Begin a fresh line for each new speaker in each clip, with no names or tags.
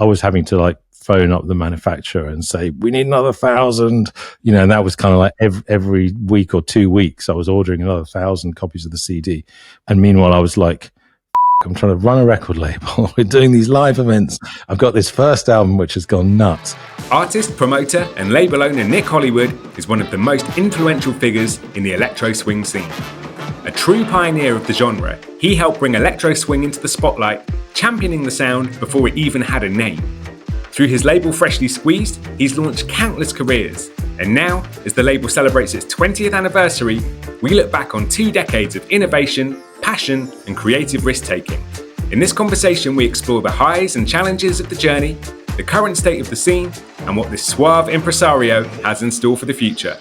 I was having to like phone up the manufacturer and say, we need another 1,000, and that was kind of like every week or 2 weeks, I was ordering another 1,000 copies of the CD. And meanwhile, I was like, I'm trying to run a record label. We're doing these live events. I've got this first album, which has gone nuts.
Artist, promoter, and label owner Nick Hollywood is one of the most influential figures in the electro swing scene. A true pioneer of the genre, he helped bring electro swing into the spotlight, championing the sound before it even had a name. Through his label Freshly Squeezed, he's launched countless careers. And now, as the label celebrates its 20th anniversary, we look back on 2 decades of innovation, passion, and creative risk-taking. In this conversation, we explore the highs and challenges of the journey, the current state of the scene, and what this suave impresario has in store for the future.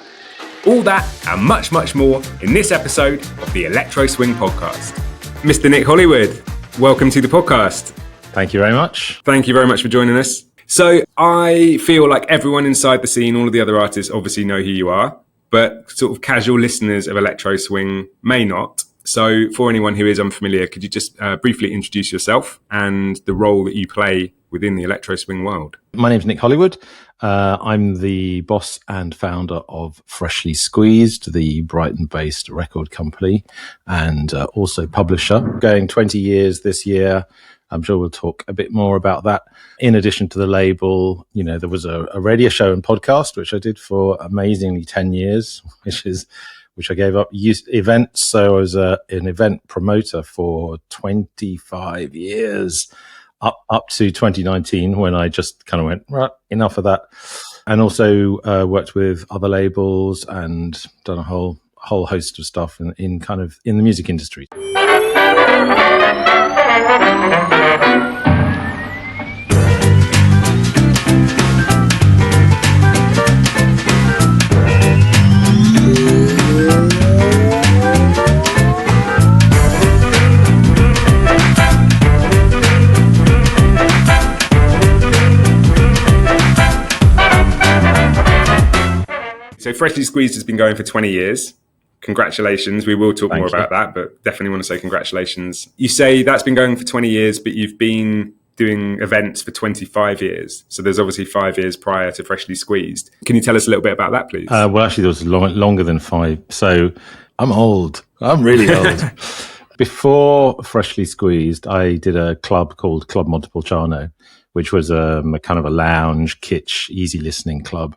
All that and much, much more in this episode of the Electro Swing Podcast. Mr. Nick Hollywood, welcome to the podcast.
Thank you very much.
Thank you very much for joining us. So I feel like everyone inside the scene, all of the other artists obviously know who you are, but sort of casual listeners of Electro Swing may not. So for anyone who is unfamiliar, could you just briefly introduce yourself and the role that you play within the Electro Swing world?
My name's Nick Hollywood. I'm the boss and founder of Freshly Squeezed, the Brighton-based record company, and also publisher. Going 20 years this year. I'm sure we'll talk a bit more about that. In addition to the label, there was a radio show and podcast, which I did for amazingly 10 years, which I gave up. Events, so I was an event promoter for 25 years, up to 2019, when I just kind of went, right, enough of that. And also worked with other labels and done a whole host of stuff in the music industry.
So Freshly Squeezed has been going for 20 years. Congratulations. We will talk more about that, but definitely want to say congratulations. You say that's been going for 20 years, but you've been doing events for 25 years. So there's obviously 5 years prior to Freshly Squeezed. Can you tell us a little bit about that, please?
Well, actually, there was longer than 5. So I'm old. I'm really old. Before Freshly Squeezed, I did a club called Club Montepulciano, which was a kind of a lounge, kitsch, easy listening club.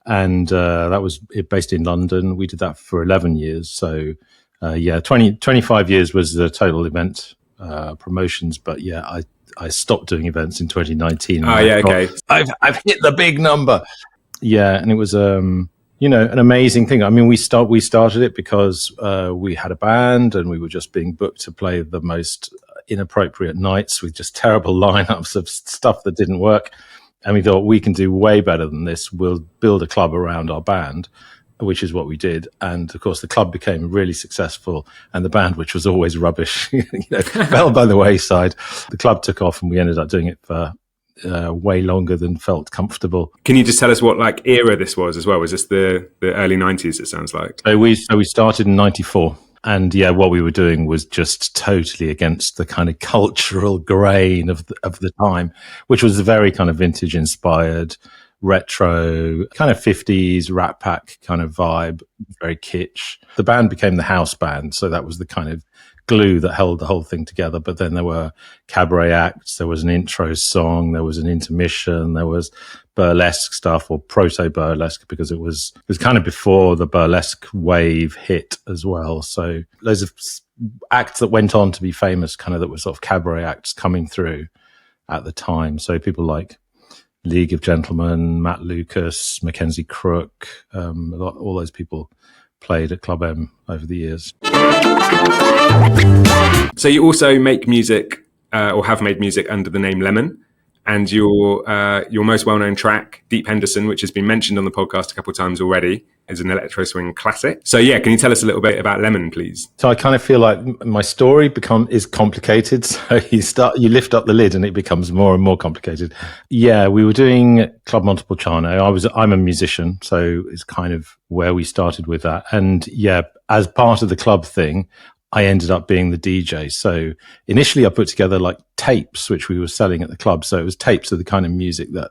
And that was based in London. We did that for 11 years. So 25 years was the total event promotions. But I stopped doing events in 2019.
Okay.
I've hit the big number. Yeah, and it was an amazing thing. I mean, we started it because we had a band and we were just being booked to play the most inappropriate nights with just terrible lineups of stuff that didn't work. And we thought, we can do way better than this. We'll build a club around our band, which is what we did. And of course, the club became really successful, and the band, which was always rubbish, fell by the wayside. The club took off, and we ended up doing it for way longer than felt comfortable.
Can you just tell us what era this was as well? Was this the early 90s, it sounds like?
So we started in 94. And what we were doing was just totally against the kind of cultural grain of the time, which was a very kind of vintage inspired, retro, kind of 50s Rat Pack kind of vibe, very kitsch. The band became the house band. So that was the kind of glue that held the whole thing together. But then there were cabaret acts, there was an intro song, there was an intermission, there was burlesque stuff, or proto-burlesque, because it was kind of before the burlesque wave hit as well. So loads of acts that went on to be famous, kind of that were sort of cabaret acts coming through at the time. So people like League of Gentlemen, Matt Lucas, Mackenzie Crook, all those people played at Club M over the years.
So you also make music, or have made music under the name Lemon, and your most well-known track, Deep Henderson, which has been mentioned on the podcast a couple of times already, is an electro swing classic. So can you tell us a little bit about Lemon, please?
So I kind of feel like my story is complicated. So you lift up the lid and it becomes more and more complicated. Yeah, we were doing Club Montepulciano. I'm a musician, so it's kind of where we started with that. And as part of the club thing, I ended up being the DJ. So initially I put together like tapes, which we were selling at the club. So it was tapes of the kind of music that,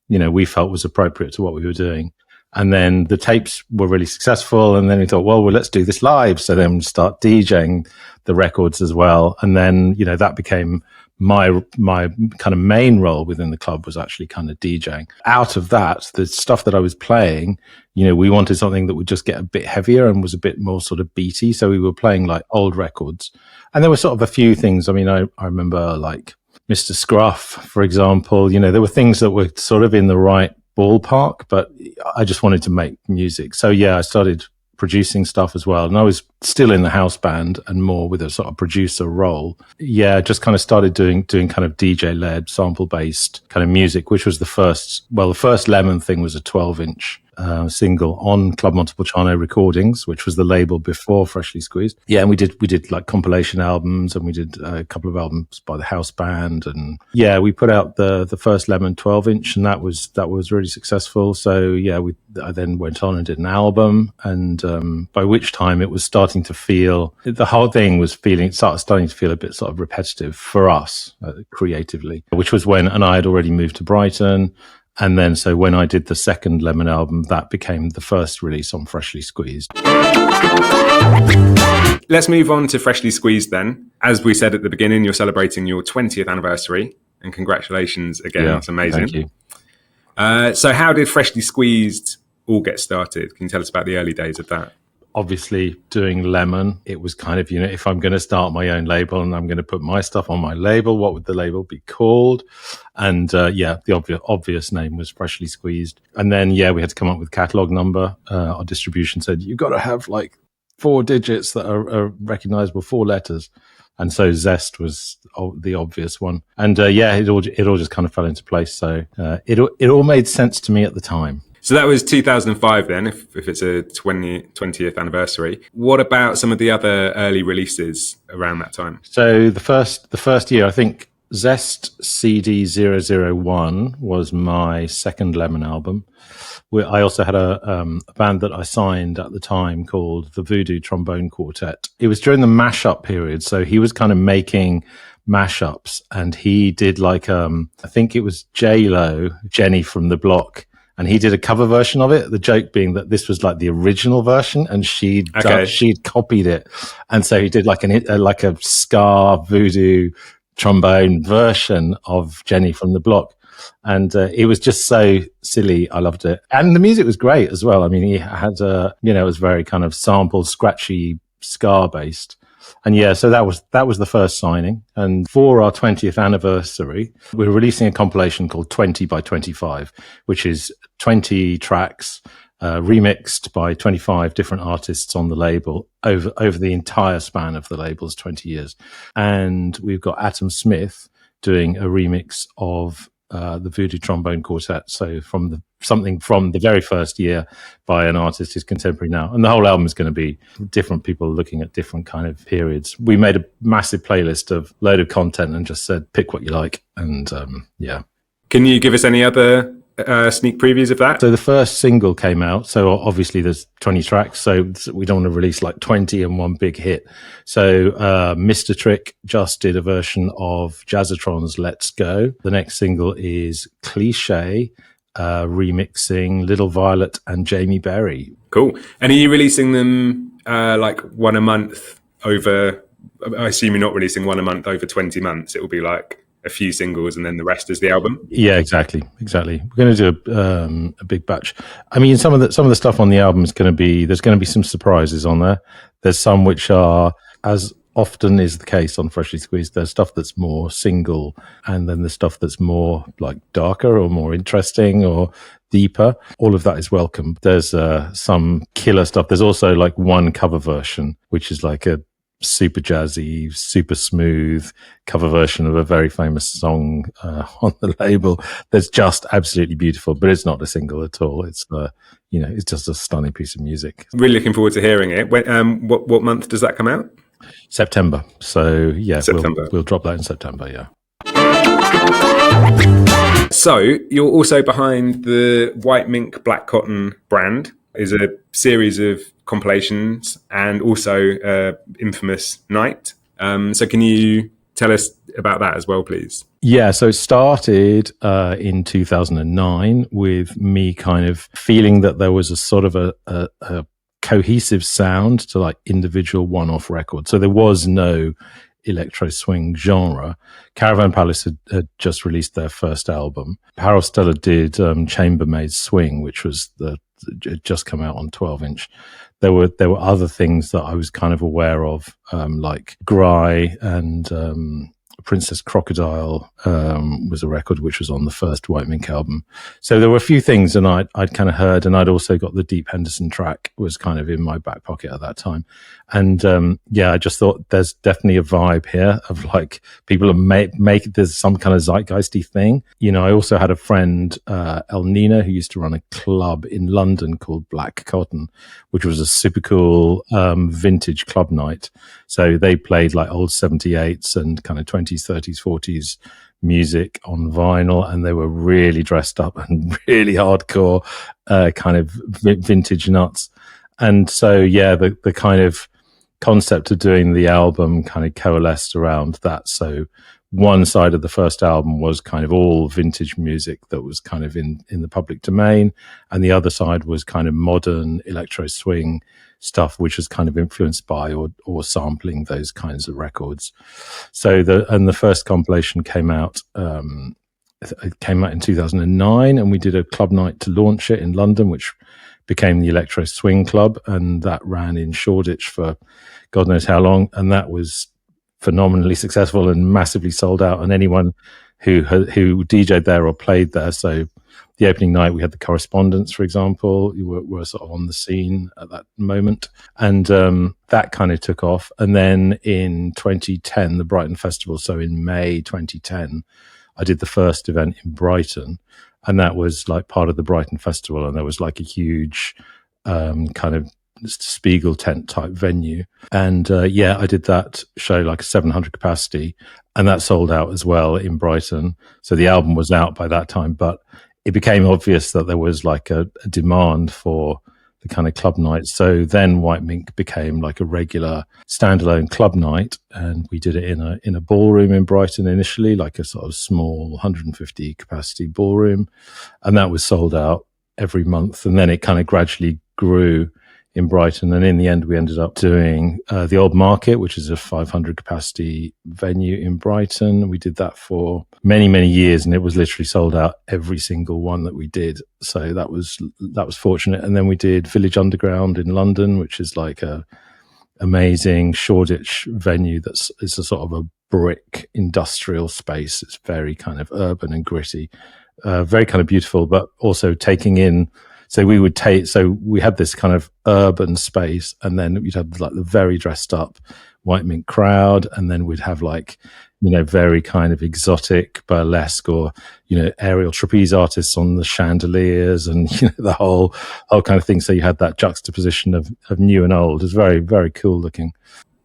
we felt was appropriate to what we were doing. And then the tapes were really successful. And then we thought, well, let's do this live. So then we start DJing the records as well. And then, that became my kind of main role within the club, was actually kind of DJing. Out of that, the stuff that I was playing, we wanted something that would just get a bit heavier and was a bit more sort of beaty. So we were playing like old records. And there were sort of a few things. I mean, I remember like Mr. Scruff, for example. There were things that were sort of in the right ballpark, but I just wanted to make music. So yeah, I started producing stuff as well. And I was still in the house band and more with a sort of producer role. Yeah, just kind of started doing kind of DJ-led, sample-based kind of music, which was the first Lemon thing was a 12-inch single on Club Montepulciano Recordings, which was the label before Freshly Squeezed. Yeah, and we did like compilation albums, and we did a couple of albums by the house band, and yeah, we put out the first Lemon 12-inch, and that was really successful. So yeah, I then went on and did an album, and by which time it was starting to feel, the whole thing was starting to feel a bit sort of repetitive for us creatively, which was and I had already moved to Brighton. And then, so when I did the second Lemon album, that became the first release on Freshly Squeezed.
Let's move on to Freshly Squeezed then. As we said at the beginning, you're celebrating your 20th anniversary, and congratulations again.
Yeah,
it's amazing.
Thank you.
So how did Freshly Squeezed all get started? Can you tell us about the early days of that?
Obviously, doing Lemon, it was kind of, if I'm going to start my own label and I'm going to put my stuff on my label, what would the label be called? And the obvious name was Freshly Squeezed. And then, we had to come up with a catalog number. Our distribution said, you've got to have like 4 digits that are recognizable, 4 letters. And so Zest was the obvious one. And it all just kind of fell into place. So it all made sense to me at the time.
So that was 2005 then, if it's a 20th anniversary. What about some of the other early releases around that time?
So the first year, I think Zest CD 001 was my second Lemon album. I also had a band that I signed at the time called the Voodoo Trombone Quartet. It was during the mashup period, so he was kind of making mashups, and he did like I think it was J-Lo, Jenny from the Block. And he did a cover version of it. The joke being that this was like the original version, and she'd copied it. And so he did like a ska voodoo trombone version of Jenny from the Block. And it was just so silly. I loved it. And the music was great as well. I mean, he had it was very kind of sample, scratchy, ska based. And so that was the first signing. And for our 20th anniversary, we're releasing a compilation called 20 by 25, which is 20 tracks remixed by 25 different artists on the label over the entire span of the label's 20 years. And we've got Atom Smith doing a remix of the Voodoo Trombone Quartet. So something from the very first year by an artist who's contemporary now. And the whole album is going to be different people looking at different kind of periods. We made a massive playlist of load of content and just said, pick what you like. And
Can you give us any other sneak previews of that?
So the first single came out. So obviously there's 20 tracks. So we don't want to release like 20 and one big hit. So Mr. Trick just did a version of Jazzatron's Let's Go. The next single is Cliche, remixing Little Violet and Jamie Berry.
Cool. And are you releasing them like one a month over, I assume you're not releasing one a month over 20 months. It will be like a few singles and then the rest is the album?
Yeah, exactly. We're going to do a big batch. I mean, some of the stuff on the album is there's going to be some surprises on there. There's some which are, as often is the case on Freshly Squeezed, there's stuff that's more single, and then the stuff that's more like darker or more interesting or deeper. All of that is welcome. There's some killer stuff. There's also like one cover version, which is like a super jazzy, super smooth cover version of a very famous song on the label that's just absolutely beautiful, but it's not a single at all. It's it's just a stunning piece of music.
Really looking forward to hearing it. What month does that come out?
September. So
September.
We'll drop that in September. Yeah.
So you're also behind the White Mink Black Cotton brand. is a series of compilations and also infamous Night. So can you tell us about that as well, please?
Yeah, so it started in 2009 with me kind of feeling that there was a sort of a cohesive sound to like individual one-off records. So there was no electro swing genre. Caravan Palace had just released their first album. Harold Stella did Chambermaid Swing, which was it just come out on 12-inch. There were other things that I was kind of aware of, like Gry and Princess Crocodile was a record which was on the first White Mink album. So there were a few things, and I'd kind of heard, and I'd also got the Deep Henderson track was kind of in my back pocket at that time. And I just thought there's definitely a vibe here of like people make there's some kind of zeitgeisty thing. You know, I also had a friend, El Nina, who used to run a club in London called Black Cotton, which was a super cool vintage club night. So they played like old 78s and kind of 20s, 30s, 40s music on vinyl, and they were really dressed up and really hardcore, kind of vintage nuts. And so, yeah, the kind of concept of doing the album kind of coalesced around that. So one side of the first album was kind of all vintage music that was kind of in the public domain, and the other side was kind of modern electro swing stuff, which was kind of influenced by or sampling those kinds of records. So the first compilation came out. It came out in 2009, and we did a club night to launch it in London, which became the Electro Swing Club, and that ran in Shoreditch for God knows how long, and that was phenomenally successful and massively sold out. And anyone who DJ'd there or played there, so the opening night we had the Correspondents, for example, were sort of on the scene at that moment, and that kind of took off. And then in 2010, the Brighton Festival, so in May 2010, I did the first event in Brighton, and that was like part of the Brighton Festival, and there was like a huge kind of Spiegel tent type venue. And I did that show, like a 700 capacity, and that sold out as well in Brighton. So the album was out by that time, but it became obvious that there was like a demand for the kind of club nights. So then White Mink became like a regular standalone club night, and we did it in a ballroom in Brighton initially, like a sort of small 150 capacity ballroom, and that was sold out every month. And then it kind of gradually grew in Brighton, and in the end we ended up doing the Old Market, which is a 500 capacity venue in Brighton. We did that for many years, and it was literally sold out every single one that we did. So that was fortunate. And then we did Village Underground in London, which is like a amazing Shoreditch venue it's a sort of a brick industrial space. It's very kind of urban and gritty, very kind of beautiful, but also taking in. So we had this kind of urban space, and then we'd have like the very dressed up White Mink crowd, and then we'd have like, you know, very kind of exotic burlesque or, you know, aerial trapeze artists on the chandeliers, and, you know, the whole kind of thing. So you had that juxtaposition of new and old. It was very, very cool looking.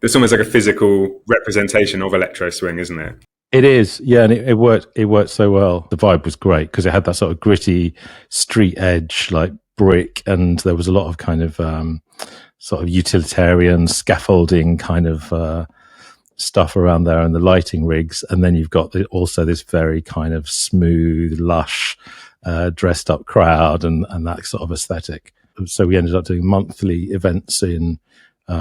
It's almost like a physical representation of electro swing, isn't it?
It is, yeah, and it worked so well. The vibe was great because it had that sort of gritty street edge, like brick, and there was a lot of kind of sort of utilitarian scaffolding kind of stuff around there, and the lighting rigs. And then you've got also this very kind of smooth, lush, dressed up crowd, and that sort of aesthetic. So we ended up doing monthly events in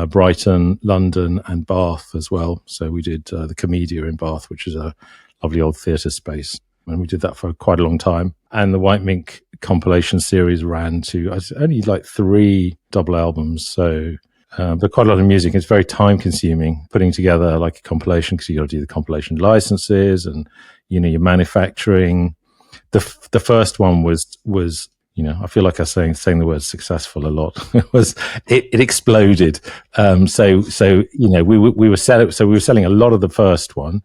Brighton, London, and Bath as well. So we did the Comedia in Bath, which is a lovely old theatre space, and we did that for quite a long time. And the White Mink compilation series ran to only like 3 double albums, so but quite a lot of music. It's very time consuming putting together like a compilation, because you got to do the compilation licenses, and, you know, you're manufacturing. The first one was, you know, I feel like I'm saying the word successful a lot. It exploded. So you know, we were selling a lot of the first one.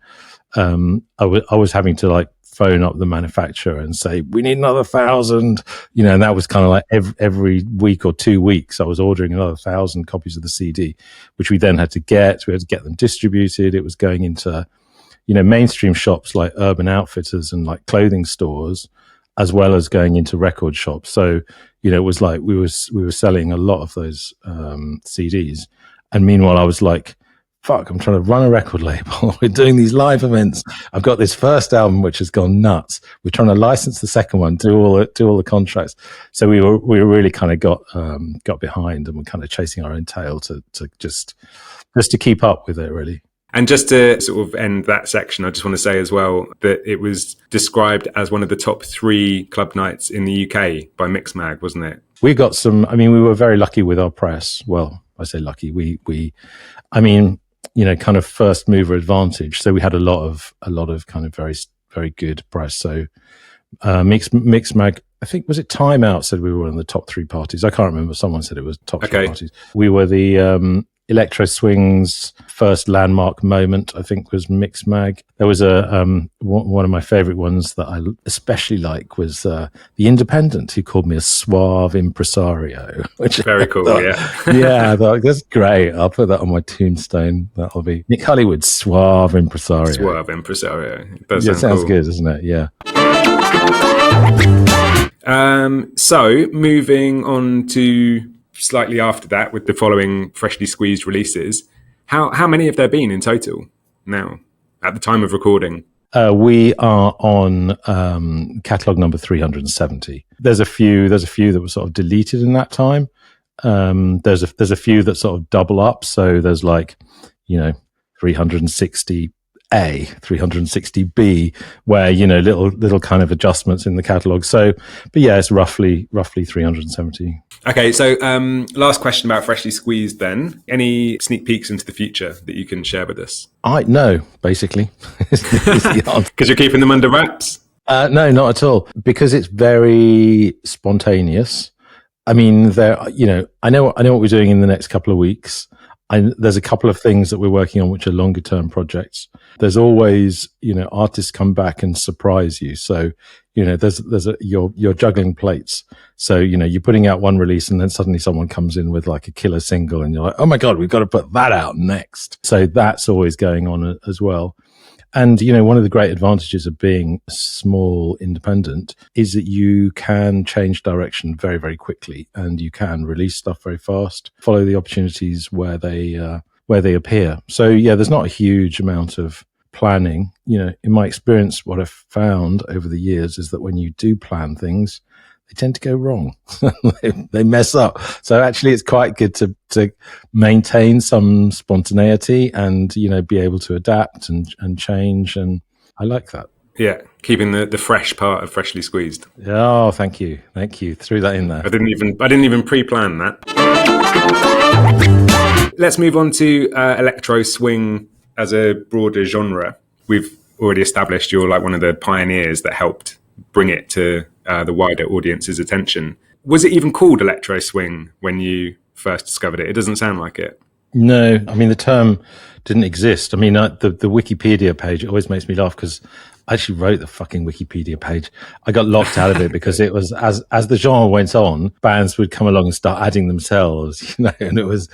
I was having to like phone up the manufacturer and say, we need another 1,000, you know, and that was kind of like every week or 2 weeks I was ordering another 1,000 copies of the CD, which we then had to get. We had to get them distributed. It was going into, you know, mainstream shops like Urban Outfitters and like clothing stores. as well as going into record shops. So, you know, it was like we were selling a lot of those CDs. And meanwhile, I was like, fuck, I'm trying to run a record label. We're doing these live events. I've got this first album, which has gone nuts. We're trying to license the second one, do all the contracts. So we really kind of got behind, and we're kind of chasing our own tail to just to keep up with it, really.
And just to sort of end that section, I just want to say as well that it was described as one of the top 3 club nights in the UK by Mixmag, wasn't it?
We got some, I mean, we were very lucky with our press. Well, I say lucky. I mean, you know, kind of first mover advantage. So we had a lot of kind of very, very good press. So Mixmag, I think, was it Time Out said we were one of the top 3 parties. I can't remember. Someone said it was top 3 parties. We were the Electro Swing's first landmark moment, I think, was Mixmag. There was one of my favorite ones that I especially like was The Independent, who called me a suave impresario. Which
very cool,
yeah, I thought, that's great. I'll put that on my tombstone. That'll be Nick Hollywood's suave impresario.
Suave impresario.
It sounds good, doesn't it? Yeah.
So moving on to slightly after that, with the following freshly squeezed releases, how many have there been in total now at the time of recording?
We are on catalog number 370. There's a few that were sort of deleted in that time. There's a few that sort of double up. So there's like, you know, 360A, 360B, where, you know, little kind of adjustments in the catalog. So, but yeah, it's roughly 370.
Okay, so last question about freshly squeezed then. Any sneak peeks into the future that you can share with us?
No, basically.
Because you're keeping them under wraps?
No, not at all. Because it's very spontaneous. I mean, you know, I know what we're doing in the next couple of weeks. There's a couple of things that we're working on which are longer term projects. There's always, you know, artists come back and surprise you. So, you know, you're juggling plates. So, you know, you're putting out one release and then suddenly someone comes in with like a killer single and you're like, oh my God, we've got to put that out next. So that's always going on as well. And, you know, one of the great advantages of being small independent is that you can change direction very, very quickly, and you can release stuff very fast, follow the opportunities where they appear. So, yeah, there's not a huge amount of planning. You know, in my experience, what I've found over the years is that when you do plan things, they tend to go wrong. They mess up. So actually it's quite good to maintain some spontaneity and, you know, be able to adapt and change. And I like that.
Yeah. Keeping the fresh part of freshly squeezed.
Oh, thank you. Threw that in there.
I didn't even pre-plan that. Let's move on to electro swing as a broader genre. We've already established you're like one of the pioneers that helped bring it to the wider audience's attention. Was it even called electro swing when you first discovered it? It doesn't sound like it.
No, I mean, the term didn't exist. I mean, the Wikipedia page, it always makes me laugh because I actually wrote the fucking Wikipedia page. I got locked out of it because it was, as the genre went on, bands would come along and start adding themselves, you know, and it was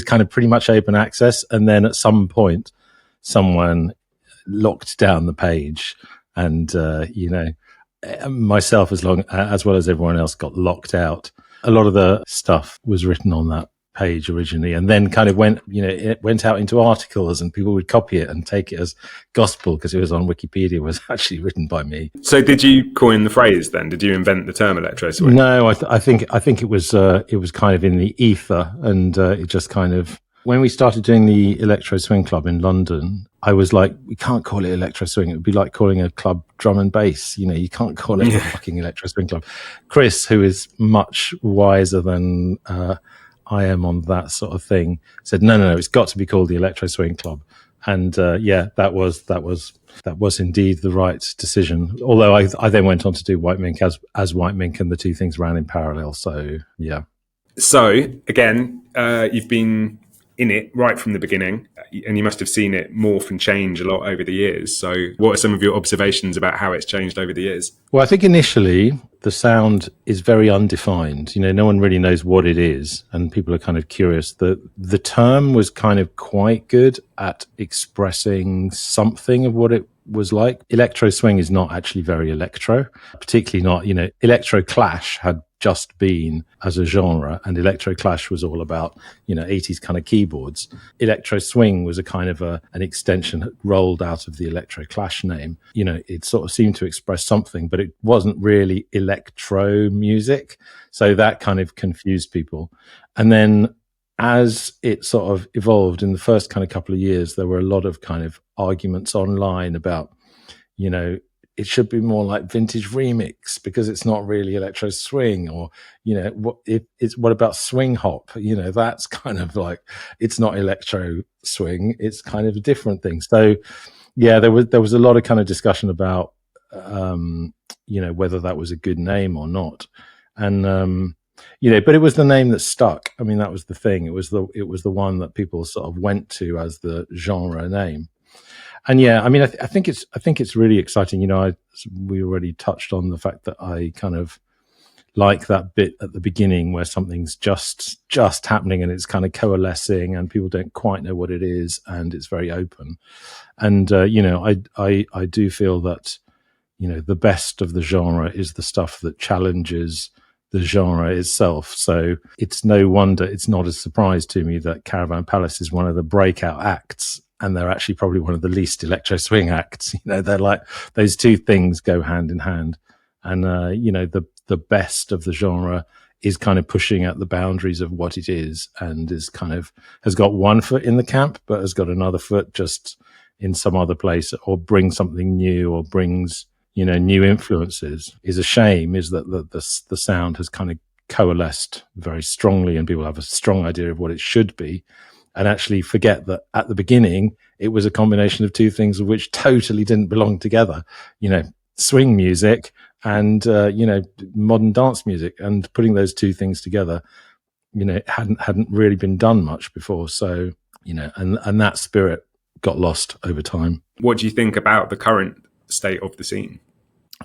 kind of pretty much open access. And then at some point, someone locked down the page and, you know, myself as well as everyone else got locked out. A lot of the stuff was written on that page originally and then kind of it went out into articles and people would copy it and take it as gospel because it was on Wikipedia, was actually written by me.
So did you coin the phrase then? Did you invent the term electro swing?
No, I think it was kind of in the ether, and it just kind of, when we started doing the Electro Swing Club in London, I was like, we can't call it Electro Swing. It would be like calling a club drum and bass. You know, you can't call it a fucking Electro Swing Club. Chris, who is much wiser than I am on that sort of thing, said, no, it's got to be called the Electro Swing Club. And that was indeed the right decision. Although I then went on to do White Mink as White Mink, and the two things ran in parallel. So, yeah.
So, again, you've been in it right from the beginning, and you must have seen it morph and change a lot over the years. So what are some of your observations about how it's changed over the years?
Well, I think initially the sound is very undefined. You know, no one really knows what it is, and people are kind of curious. The term was kind of quite good at expressing something of what it was like. Electro swing is not actually very electro, particularly not, electro clash had just been as a genre, and electro clash was all about, 80s kind of keyboards. Electro swing was a kind of an extension that rolled out of the electro clash name. It sort of seemed to express something, but it wasn't really electro music. So that kind of confused people. And then as it sort of evolved in the first kind of couple of years, there were a lot of kind of arguments online about, it should be more like vintage remix because it's not really electro swing, or, what about swing hop? That's kind of like, it's not electro swing. It's kind of a different thing. So yeah, there was a lot of kind of discussion about, whether that was a good name or not. And, but it was the name that stuck. I mean, that was the thing. It was the one that people sort of went to as the genre name. And yeah, I mean, I think it's really exciting. We already touched on the fact that I kind of like that bit at the beginning where something's just happening and it's kind of coalescing and people don't quite know what it is and it's very open. And I do feel that the best of the genre is the stuff that challenges the genre itself. So it's no wonder, it's not a surprise to me that Caravan Palace is one of the breakout acts, and they're actually probably one of the least electro swing acts. They're like, those two things go hand in hand. And, the best of the genre is kind of pushing at the boundaries of what it is, and is kind of, has got one foot in the camp, but has got another foot just in some other place, or brings something new, or brings, new influences. Is a shame is that the sound has kind of coalesced very strongly and people have a strong idea of what it should be, and actually forget that at the beginning it was a combination of two things which totally didn't belong together, swing music and modern dance music, and putting those two things together, hadn't really been done much before. So and that spirit got lost over time.
What do you think about the current state of the scene?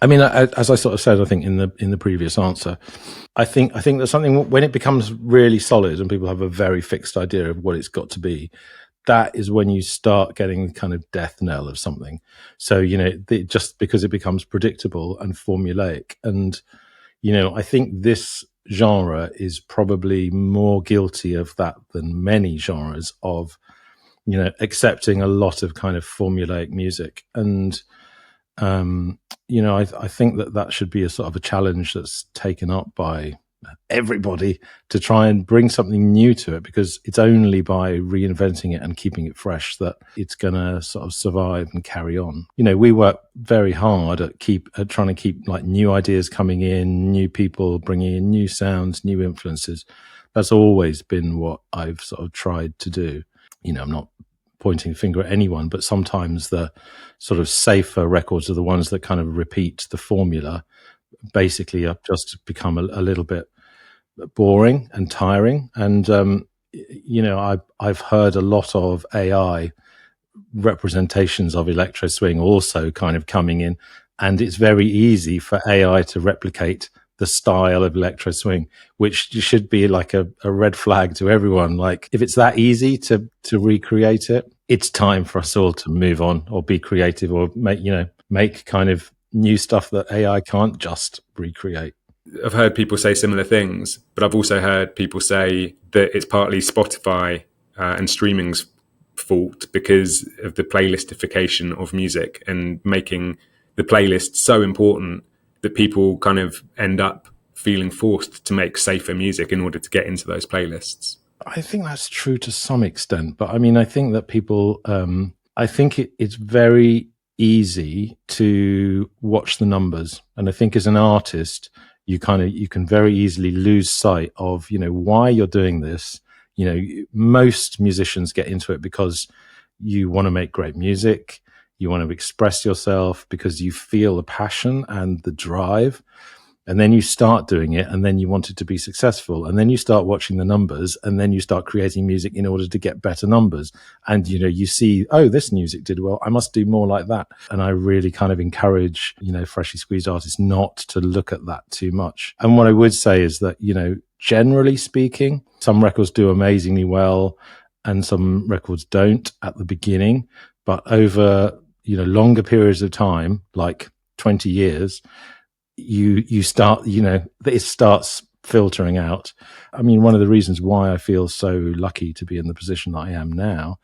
I mean, as I sort of said, I think in the previous answer, I think there's something, when it becomes really solid and people have a very fixed idea of what it's got to be, that is when you start getting the kind of death knell of something. So, just because it becomes predictable and formulaic. And, I think this genre is probably more guilty of that than many genres of, accepting a lot of kind of formulaic music. And, I think that should be a sort of a challenge that's taken up by everybody to try and bring something new to it, because it's only by reinventing it and keeping it fresh that it's going to sort of survive and carry on. We work very hard at trying to keep like new ideas coming in, new people bringing in new sounds, new influences. That's always been what I've sort of tried to do. I'm not pointing the finger at anyone, but sometimes the sort of safer records are the ones that kind of repeat the formula, basically have just become a little bit boring and tiring. And, I've heard a lot of AI representations of electro swing also kind of coming in, and it's very easy for AI to replicate the style of electro swing, which should be like a red flag to everyone. Like, if it's that easy to recreate it, it's time for us all to move on, or be creative, or make kind of new stuff that AI can't just recreate.
I've heard people say similar things, but I've also heard people say that it's partly Spotify and streaming's fault because of the playlistification of music, and making the playlist so important that people kind of end up feeling forced to make safer music in order to get into those playlists.
I think that's true to some extent, but I mean, I think that people, I think it's very easy to watch the numbers. And I think as an artist, you can very easily lose sight of, why you're doing this. Most musicians get into it because you want to make great music. You want to express yourself because you feel the passion and the drive. And then you start doing it, and then you want it to be successful. And then you start watching the numbers, and then you start creating music in order to get better numbers. And, you see, oh, this music did well, I must do more like that. And I really kind of encourage, freshly squeezed artists not to look at that too much. And what I would say is that, generally speaking, some records do amazingly well and some records don't at the beginning. But over longer periods of time, like 20 years, you start, it starts filtering out. I mean, one of the reasons why I feel so lucky to be in the position that I am now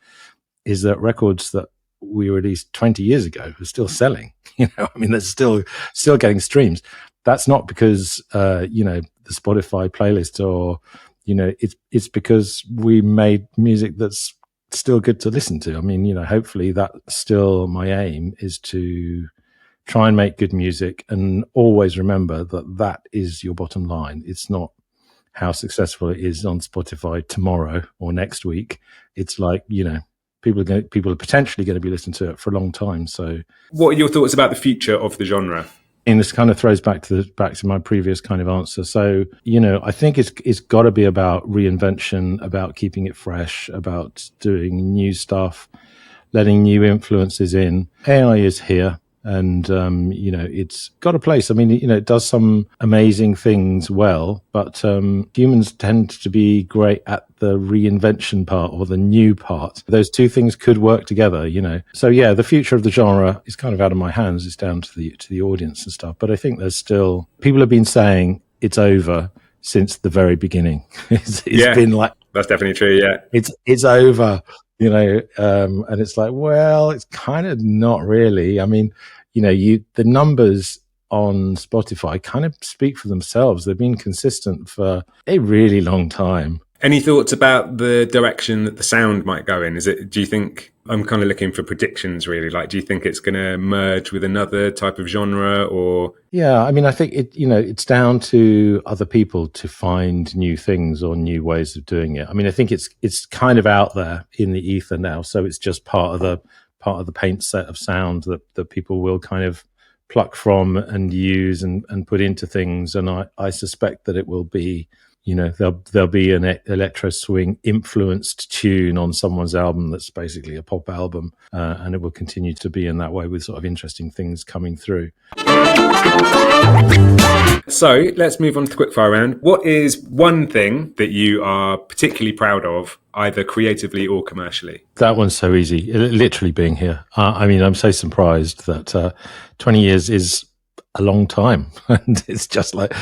is that records that we released 20 years ago are still selling. I mean, they're still getting streams. That's not because the Spotify playlist or it's because we made music that's still good to listen to. I mean, hopefully that's still my aim, is to try and make good music and always remember that is your bottom line. It's not how successful it is on Spotify tomorrow or next week. It's like, people are potentially going to be listening to it for a long time. So
what are your thoughts about the future of the genre?
And this kind of throws back to my previous kind of answer. So, I think it's got to be about reinvention, about keeping it fresh, about doing new stuff, letting new influences in. AI is here. And, it's got a place. I mean, it does some amazing things well, but humans tend to be great at the reinvention part or the new part. Those two things could work together, So, yeah, the future of the genre is kind of out of my hands. It's down to the audience and stuff. But I think there's still, people have been saying it's over since the very beginning. It's been like,
that's definitely true. Yeah.
It's over. And it's like, well, it's kind of not really. I mean, the numbers on Spotify kind of speak for themselves. They've been consistent for a really long time.
Any thoughts about the direction that the sound might go in? Do you think, I'm kind of looking for predictions really, like, do you think it's going to merge with another type of genre or?
Yeah, I mean, I think it's down to other people to find new things or new ways of doing it. I mean, I think it's kind of out there in the ether now. So it's just part of the paint set of sound that people will kind of pluck from and use and put into things. And I suspect that it will be, there'll be an electro swing influenced tune on someone's album that's basically a pop album, and it will continue to be in that way with sort of interesting things coming through.
So let's move on to the quickfire round. What is one thing that you are particularly proud of, either creatively or commercially?
That one's so easy, literally being here. I mean, I'm so surprised that 20 years is a long time. And it's just like,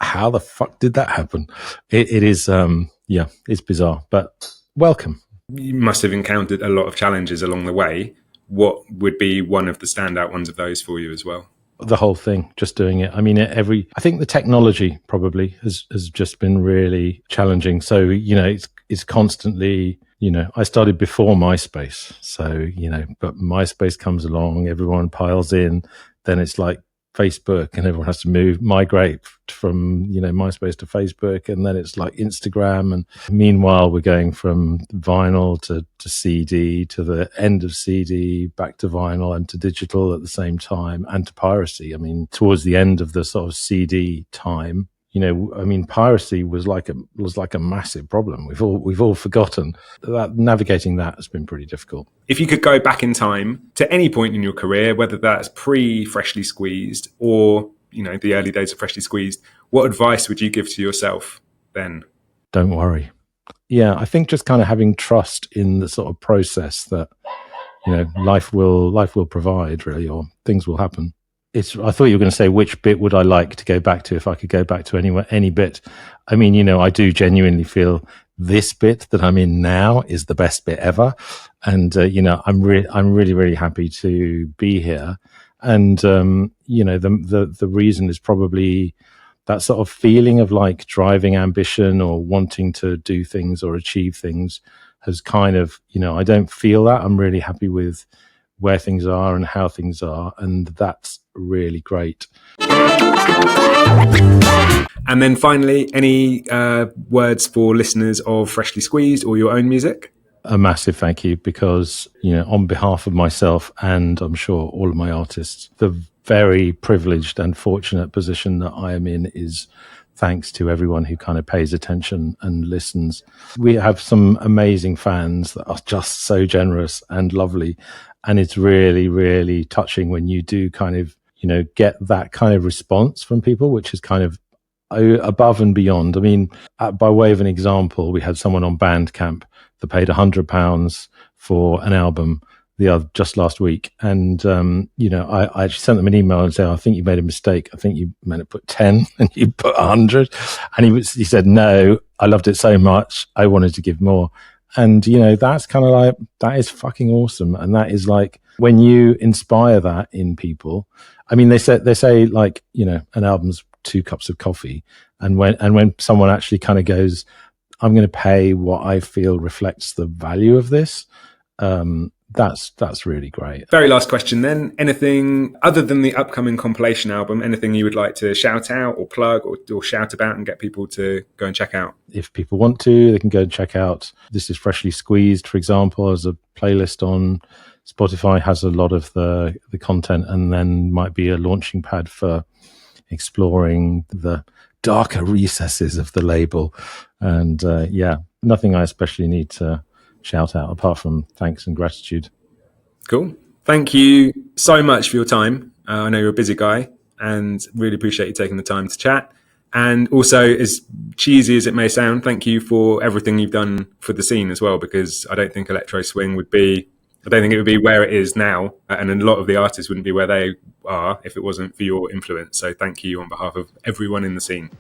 how the fuck did that happen? It is, it's bizarre, but welcome.
You must have encountered a lot of challenges along the way. What would be one of the standout ones of those for you as well?
The whole thing, just doing it. I mean, I think the technology probably has just been really challenging. So, it's constantly, I started before MySpace. So, but MySpace comes along, everyone piles in, then it's like Facebook and everyone has to migrate from, MySpace to Facebook. And then it's like Instagram. And meanwhile, we're going from vinyl to CD, to the end of CD, back to vinyl and to digital at the same time, and to piracy. I mean, towards the end of the sort of CD time, piracy was like a massive problem. We've all forgotten that. Navigating that has been pretty difficult.
If you could go back in time to any point in your career, whether that's pre-Freshly Squeezed or, the early days of Freshly Squeezed, what advice would you give to yourself then?
Don't worry. Yeah, I think just kind of having trust in the sort of process that, life will provide, really, or things will happen. I thought you were going to say, which bit would I like to go back to if I could go back to any bit? I mean, I do genuinely feel this bit that I'm in now is the best bit ever. And, I'm really, really happy to be here. And, the reason is probably that sort of feeling of like driving ambition or wanting to do things or achieve things has kind of, I don't feel that. I'm really happy with where things are and how things are, and that's really great.
And then finally, any words for listeners of Freshly Squeezed or your own music?
A massive thank you, because, on behalf of myself and I'm sure all of my artists, the very privileged and fortunate position that I am in is thanks to everyone who kind of pays attention and listens. We have some amazing fans that are just so generous and lovely. And it's really, really touching when you do kind of, get that kind of response from people, which is kind of above and beyond. I mean, by way of an example, we had someone on Bandcamp that paid £100 for an album. just last week, and I actually sent them an email and said, I think you made a mistake. I think you meant to put 10 and you put 100. And he said, no, I loved it so much, I wanted to give more. And that's kind of like, that is fucking awesome. And that is like, when you inspire that in people, I mean, they say like, an album's 2 cups of coffee, and when someone actually kind of goes, I'm going to pay what I feel reflects the value of this, that's really great.
Very last question then. Anything other than the upcoming compilation album, anything you would like to shout out or plug or shout about and get people to go and check out?
If people want to, they can go and check out This Is Freshly Squeezed, for example, as a playlist on Spotify, has a lot of the content, and then might be a launching pad for exploring the darker recesses of the label. And nothing I especially need to shout out apart from thanks and gratitude.
Cool. Thank you so much for your time. I know you're a busy guy, and really appreciate you taking the time to chat. And also, as cheesy as it may sound, thank you for everything you've done for the scene as well, because I don't think Electro Swing would be where it is now, and a lot of the artists wouldn't be where they are if it wasn't for your influence. So thank you on behalf of everyone in the scene.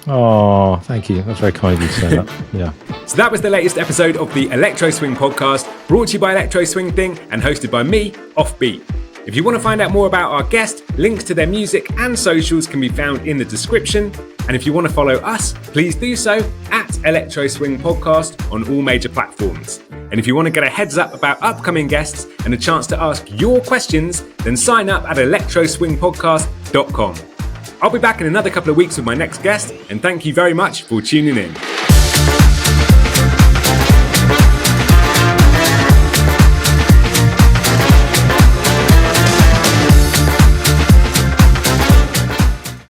Oh, thank you. That's very kind of you to say that. Yeah.
So that was the latest episode of the Electro Swing Podcast, brought to you by Electro Swing Thing and hosted by me, Offbeat. If you want to find out more about our guest, links to their music and socials can be found in the description. And if you want to follow us, please do so at Electro Swing Podcast on all major platforms. And if you want to get a heads up about upcoming guests and a chance to ask your questions, then sign up at electroswingpodcast.com. I'll be back in another couple of weeks with my next guest, and thank you very much for tuning in.